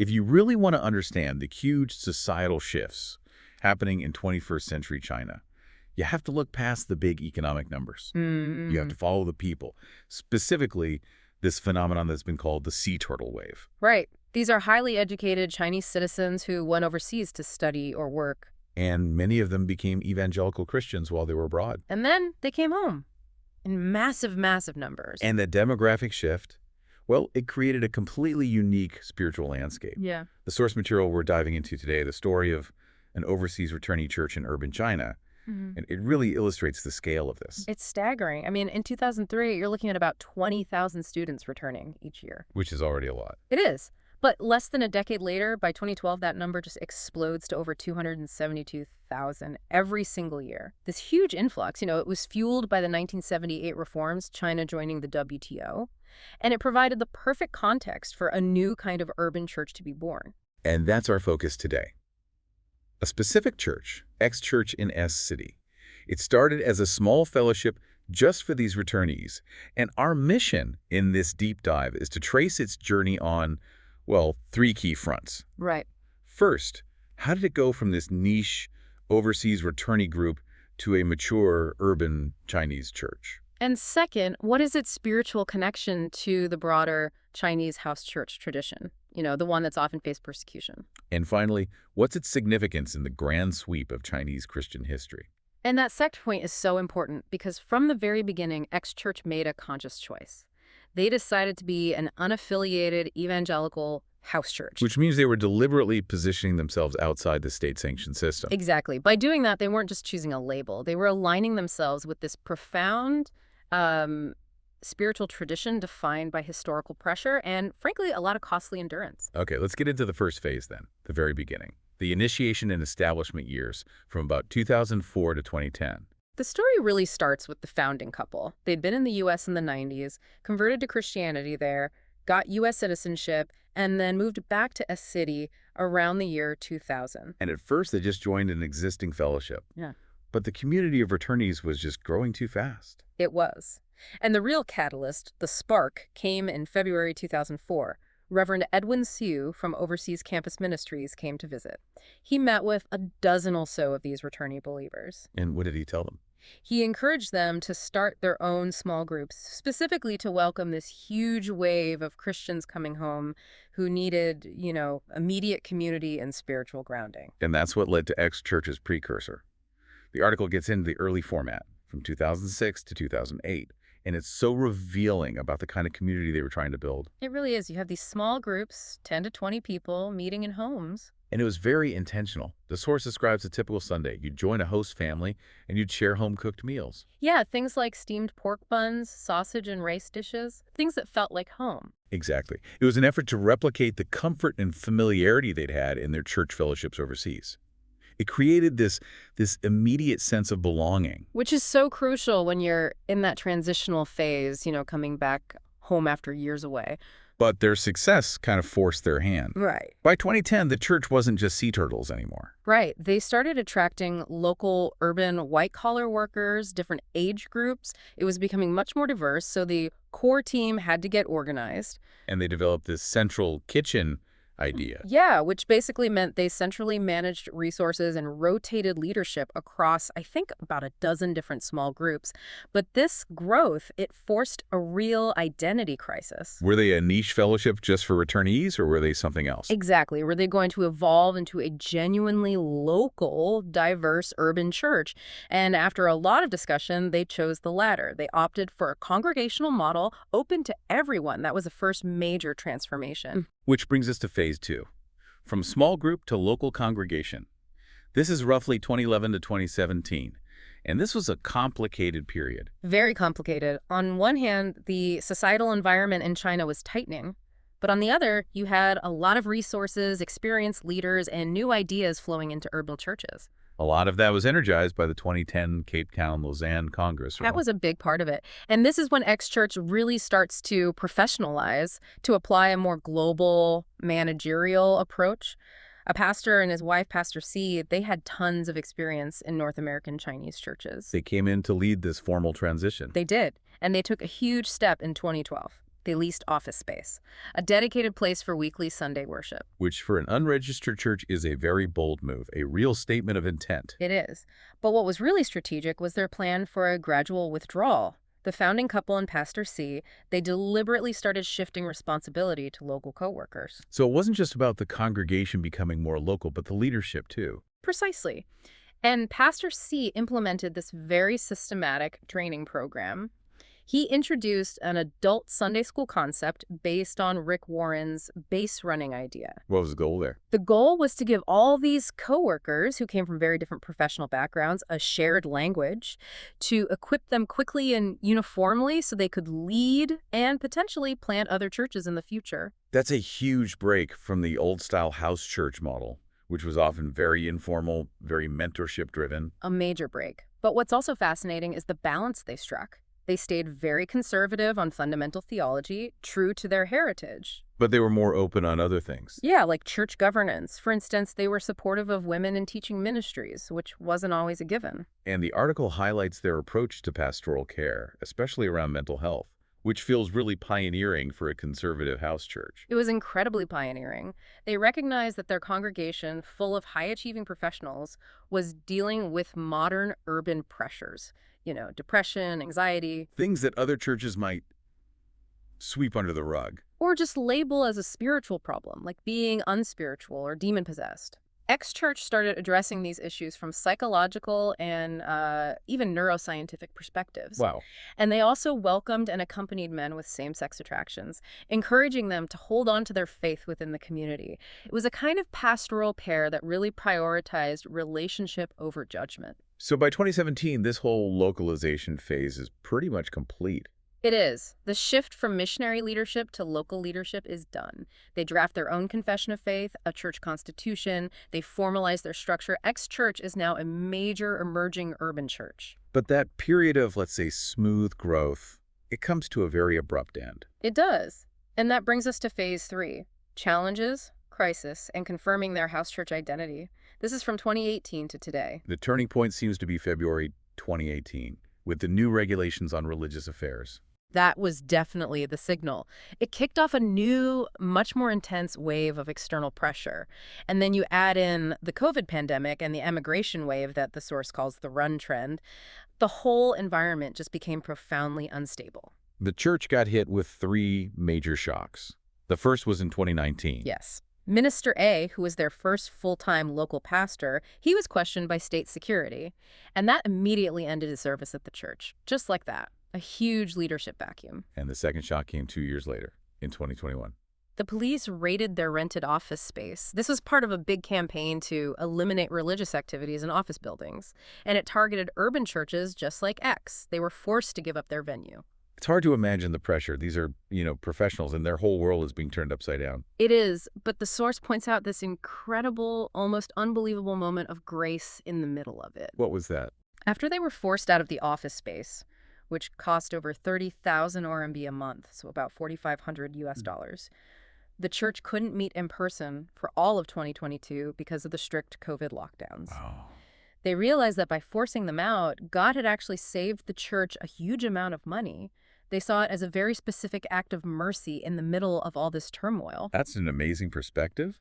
If you really want to understand the huge societal shifts happening in 21st century China, you have to look past the big economic numbers. You have Mm-hmm. to follow the people, specifically this phenomenon that's been called the sea turtle wave. Right. These are highly educated Chinese citizens who went overseas to study or work. And many of them became evangelical Christians while they were abroad. And then they came home in massive, massive numbers. And the demographic shift, well, it created a completely unique spiritual landscape. Yeah. The source material we're diving into today, the story of an overseas returning church in urban China, and it really illustrates the scale of this. It's staggering. I mean, in 2003, you're looking at about 20,000 students returning each year. Which is already a lot. It is. But less than a decade later, by 2012, that number just explodes to over 272,000 every single year. This huge influx, it was fueled by the 1978 reforms, China joining the WTO, and it provided the perfect context for a new kind of urban church to be born. And that's our focus today. A specific church, X-Church in S City. It started as a small fellowship just for these returnees. And our mission in this deep dive is to trace its journey on, well, 3 key fronts. Right. First, how did it go from this niche overseas returnee group to a mature urban Chinese church? And second, what is its spiritual connection to the broader Chinese house church tradition? The one that's often faced persecution. And finally, what's its significance in the grand sweep of Chinese Christian history? And that second point is so important because from the very beginning, X-Church made a conscious choice. They decided to be an unaffiliated evangelical house church. Which means they were deliberately positioning themselves outside the state-sanctioned system. Exactly. By doing that, they weren't just choosing a label. They were aligning themselves with this profound spiritual tradition defined by historical pressure and, frankly, a lot of costly endurance. Okay, let's get into the first phase then, the very beginning. The initiation and establishment years from about 2004 to 2010. The story really starts with the founding couple. They'd been in the U.S. in the 90s, converted to Christianity there, got U.S. citizenship, and then moved back to S City around the year 2000. And at first, they just joined an existing fellowship. Yeah. But the community of returnees was just growing too fast. It was. And the real catalyst, the spark, came in February 2004. Reverend Edwin Siu from Overseas Campus Ministries came to visit. He met with a dozen or so of these returnee believers. And what did he tell them? He encouraged them to start their own small groups, specifically to welcome this huge wave of Christians coming home who needed, immediate community and spiritual grounding. And that's what led to X-Church's precursor. The article gets into the early format from 2006 to 2008. And it's so revealing about the kind of community they were trying to build. It really is. You have these small groups, 10 to 20 people, meeting in homes. And it was very intentional. The source describes a typical Sunday. You'd join a host family, and you'd share home-cooked meals. Yeah, things like steamed pork buns, sausage and rice dishes, things that felt like home. Exactly. It was an effort to replicate the comfort and familiarity they'd had in their church fellowships overseas. It created this immediate sense of belonging. Which is so crucial when you're in that transitional phase, coming back home after years away. But their success kind of forced their hand. Right. By 2010, the church wasn't just sea turtles anymore. Right. They started attracting local urban white-collar workers, different age groups. It was becoming much more diverse, so the core team had to get organized. And they developed this central kitchen idea. Yeah, which basically meant they centrally managed resources and rotated leadership across, I think, about a dozen different small groups. But this growth, it forced a real identity crisis. Were they a niche fellowship just for returnees, or were they something else? Exactly. Were they going to evolve into a genuinely local, diverse urban church? And after a lot of discussion, they chose the latter. They opted for a congregational model open to everyone. That was the first major transformation. Which brings us to phase 2, from small group to local congregation. This is roughly 2011 to 2017, and this was a complicated period. Very complicated. On one hand, the societal environment in China was tightening, but on the other, you had a lot of resources, experienced leaders, and new ideas flowing into urban churches. A lot of that was energized by the 2010 Cape Town-Lausanne Congress. That was a big part of it. And this is when X-Church really starts to professionalize, to apply a more global managerial approach. A pastor and his wife, Pastor C, they had tons of experience in North American Chinese churches. They came in to lead this formal transition. They did. And they took a huge step in 2012. They leased office space, a dedicated place for weekly Sunday worship. Which for an unregistered church is a very bold move, a real statement of intent. It is. But what was really strategic was their plan for a gradual withdrawal. The founding couple and Pastor C, they deliberately started shifting responsibility to local coworkers. So it wasn't just about the congregation becoming more local, but the leadership too. Precisely. And Pastor C implemented this very systematic training program. He introduced an adult Sunday school concept based on Rick Warren's base running idea. What was the goal there? The goal was to give all these coworkers who came from very different professional backgrounds a shared language, to equip them quickly and uniformly so they could lead and potentially plant other churches in the future. That's a huge break from the old-style house church model, which was often very informal, very mentorship-driven. A major break. But what's also fascinating is the balance they struck. They stayed very conservative on fundamental theology, true to their heritage. But they were more open on other things. Yeah, like church governance. For instance, they were supportive of women in teaching ministries, which wasn't always a given. And the article highlights their approach to pastoral care, especially around mental health, which feels really pioneering for a conservative house church. It was incredibly pioneering. They recognized that their congregation, full of high-achieving professionals, was dealing with modern urban pressures. Depression, anxiety. Things that other churches might sweep under the rug. Or just label as a spiritual problem, like being unspiritual or demon-possessed. X-Church started addressing these issues from psychological and even neuroscientific perspectives. Wow. And they also welcomed and accompanied men with same-sex attractions, encouraging them to hold on to their faith within the community. It was a kind of pastoral pair that really prioritized relationship over judgment. So by 2017, this whole localization phase is pretty much complete. It is. The shift from missionary leadership to local leadership is done. They draft their own confession of faith, a church constitution, they formalize their structure. X-Church is now a major emerging urban church. But that period of, let's say, smooth growth, it comes to a very abrupt end. It does. And that brings us to phase 3, challenges, crisis, and confirming their house church identity. This is from 2018 to today. The turning point seems to be February 2018, with the new regulations on religious affairs. That was definitely the signal. It kicked off a new, much more intense wave of external pressure. And then you add in the COVID pandemic and the emigration wave that the source calls the run trend. The whole environment just became profoundly unstable. The church got hit with 3 major shocks. The first was in 2019. Yes. Minister A, who was their first full-time local pastor, he was questioned by state security. And that immediately ended his service at the church. Just like that. A huge leadership vacuum. And the second shock came 2 years later, in 2021. The police raided their rented office space. This was part of a big campaign to eliminate religious activities in office buildings. And it targeted urban churches just like X. They were forced to give up their venue. It's hard to imagine the pressure. These are, professionals, and their whole world is being turned upside down. It is, but the source points out this incredible, almost unbelievable moment of grace in the middle of it. What was that? After they were forced out of the office space, which cost over 30,000 RMB a month, so about 4,500 US dollars, the church couldn't meet in person for all of 2022 because of the strict COVID lockdowns. Wow. They realized that by forcing them out, God had actually saved the church a huge amount of money. They saw it as a very specific act of mercy in the middle of all this turmoil. That's an amazing perspective,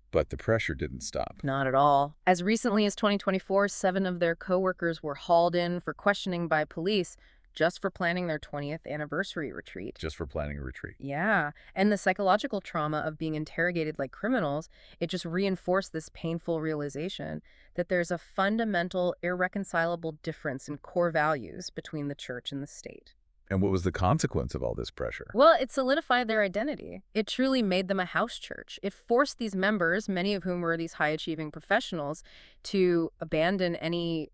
but the pressure didn't stop. Not at all. As recently as 2024, 7 of their co-workers were hauled in for questioning by police just for planning their 20th anniversary retreat. Just for planning a retreat. Yeah, and the psychological trauma of being interrogated like criminals, it just reinforced this painful realization that there's a fundamental, irreconcilable difference in core values between the church and the state. And what was the consequence of all this pressure? Well, it solidified their identity. It truly made them a house church. It forced these members, many of whom were these high-achieving professionals, to abandon any,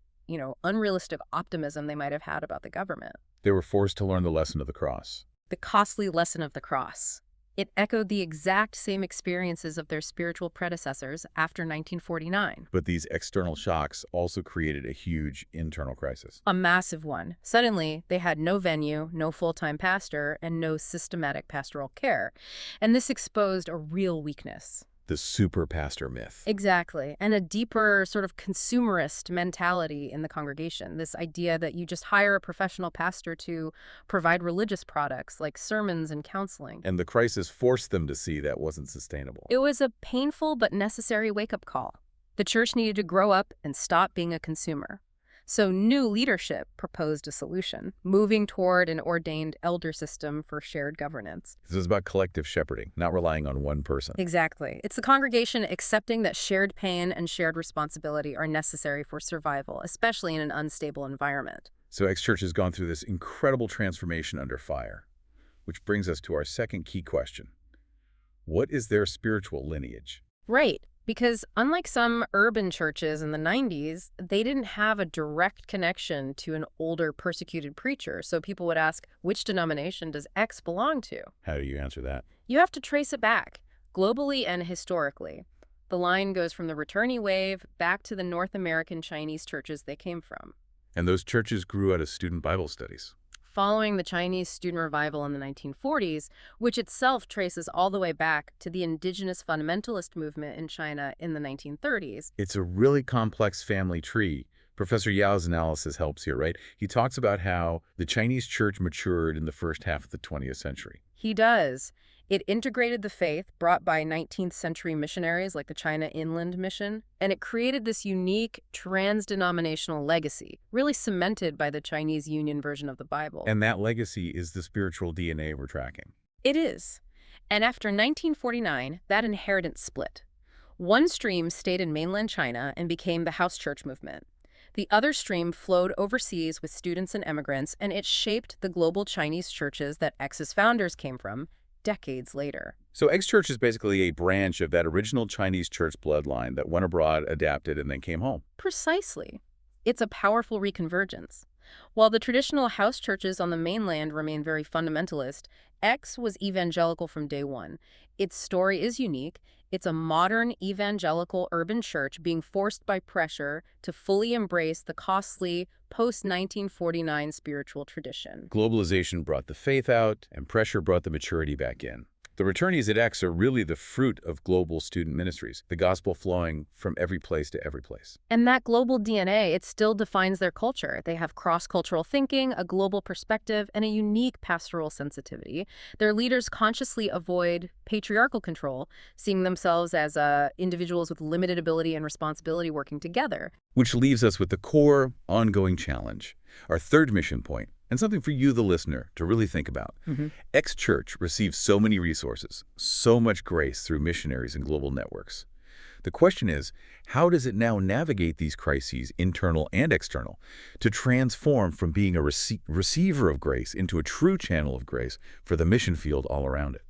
unrealistic optimism they might have had about the government. They were forced to learn the lesson of the cross. The costly lesson of the cross. It echoed the exact same experiences of their spiritual predecessors after 1949. But these external shocks also created a huge internal crisis. A massive one. Suddenly, they had no venue, no full-time pastor, and no systematic pastoral care. And this exposed a real weakness. The super pastor myth. Exactly. And a deeper sort of consumerist mentality in the congregation. This idea that you just hire a professional pastor to provide religious products like sermons and counseling. And the crisis forced them to see that wasn't sustainable. It was a painful but necessary wake-up call. The church needed to grow up and stop being a consumer. So new leadership proposed a solution, moving toward an ordained elder system for shared governance. This is about collective shepherding, not relying on one person. Exactly. It's the congregation accepting that shared pain and shared responsibility are necessary for survival, especially in an unstable environment. So X-Church has gone through this incredible transformation under fire, which brings us to our second key question. What is their spiritual lineage? Right. Because unlike some urban churches in the 90s, they didn't have a direct connection to an older persecuted preacher. So people would ask, which denomination does X belong to? How do you answer that? You have to trace it back, globally and historically. The line goes from the returnee wave back to the North American Chinese churches they came from. And those churches grew out of student Bible studies. Following the Chinese student revival in the 1940s, which itself traces all the way back to the indigenous fundamentalist movement in China in the 1930s. It's a really complex family tree. Professor Yao's analysis helps here, right? He talks about how the Chinese church matured in the first half of the 20th century. He does. It integrated the faith brought by 19th century missionaries like the China Inland Mission, and it created this unique trans-denominational legacy, really cemented by the Chinese Union version of the Bible. And that legacy is the spiritual DNA we're tracking. It is. And after 1949, that inheritance split. One stream stayed in mainland China and became the house church movement. The other stream flowed overseas with students and immigrants, and it shaped the global Chinese churches that X's founders came from decades later. So X-Church is basically a branch of that original Chinese church bloodline that went abroad, adapted, and then came home. Precisely. It's a powerful reconvergence. While the traditional house churches on the mainland remain very fundamentalist, X was evangelical from day one. Its story is unique. It's a modern evangelical urban church being forced by pressure to fully embrace the costly post-1949 spiritual tradition. Globalization brought the faith out, and pressure brought the maturity back in. The returnees at X are really the fruit of global student ministries, the gospel flowing from every place to every place. And that global DNA, it still defines their culture. They have cross-cultural thinking, a global perspective, and a unique pastoral sensitivity. Their leaders consciously avoid patriarchal control, seeing themselves as individuals with limited ability and responsibility working together. Which leaves us with the core, ongoing challenge, our third mission point, and something for you, the listener, to really think about. X-Church receives so many resources, so much grace through missionaries and global networks. The question is, how does it now navigate these crises, internal and external, to transform from being a receiver of grace into a true channel of grace for the mission field all around it?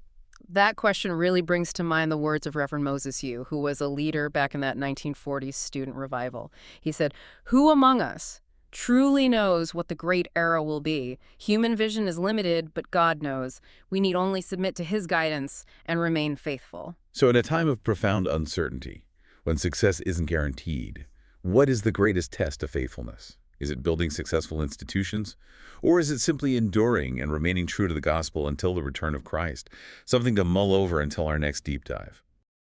That question really brings to mind the words of Reverend Moses Yu, who was a leader back in that 1940s student revival. He said, "Who among us truly knows what the great era will be? Human vision is limited, but God knows. We need only submit to His guidance and remain faithful." So in a time of profound uncertainty, when success isn't guaranteed, what is the greatest test of faithfulness? Is it building successful institutions? Or is it simply enduring and remaining true to the gospel until the return of Christ? Something to mull over until our next deep dive.